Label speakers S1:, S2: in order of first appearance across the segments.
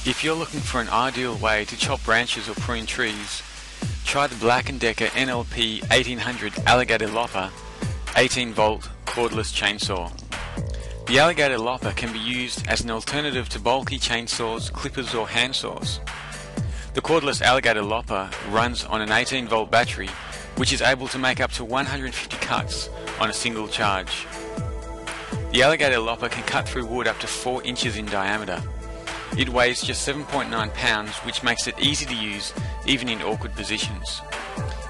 S1: If you're looking for an ideal way to chop branches or prune trees, try the Black & Decker NLP1800 Alligator Lopper 18-volt cordless chainsaw. The Alligator Lopper can be used as an alternative to bulky chainsaws, clippers or handsaws. The cordless Alligator Lopper runs on an 18-volt battery, which is able to make up to 150 cuts on a single charge. The Alligator Lopper can cut through wood up to 4 inches in diameter. It weighs just 7.9 pounds, which makes it easy to use even in awkward positions.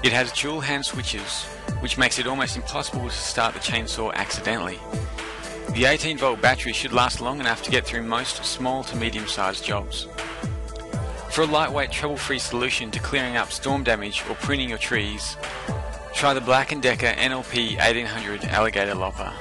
S1: It has dual hand switches, which makes it almost impossible to start the chainsaw accidentally. The 18-volt battery should last long enough to get through most small to medium-sized jobs. For a lightweight, trouble-free solution to clearing up storm damage or pruning your trees, try the Black & Decker NLP1800 Alligator Lopper.